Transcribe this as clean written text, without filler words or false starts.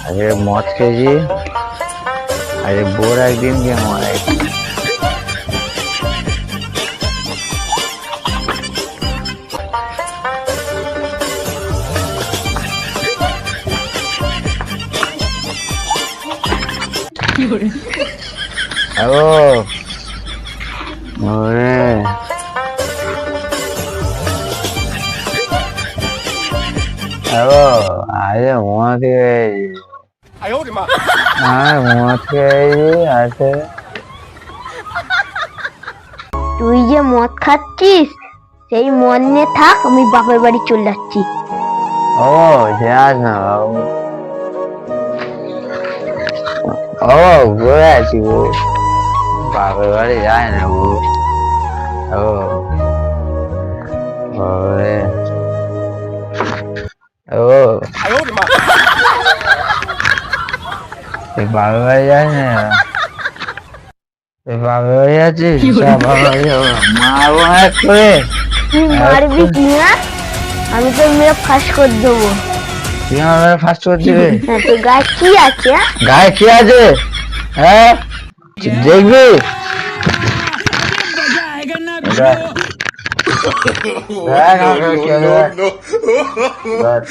আরে মদ খেয়েছি, আরে বোর একদিন গিয়ে মারা হ্যালো ওরে হ্যালো আরে মদ খেয়েছি, মদ খেয়েছি আছে। তুই যে মদ খাচ্ছিস সেই মদ নিয়ে থাক, আমি বাপের বাড়ি চলে যাচ্ছি। ও যাস না বাবু, ও ঘুরে আছি গো, বাপের বাড়ি যায় না গো। ও ওরে ও তুই বাপের বাড়ি যায় না, তুই বাপের বাড়ি আছিস? বাপের বাড়ি যাবো না, মারবো না করে। তুই মারবি কি না? আমি তো মেয়ে ফাঁস করে দেবো। তুই আমার ফার্স্ট করে দিবে? হ্যাঁ, তোর গায়ে কি আছে? গায়ে কি আছে? হ্যাঁ দেখবি? দেখ আমাকে কি আছে, দেখ। দেখ।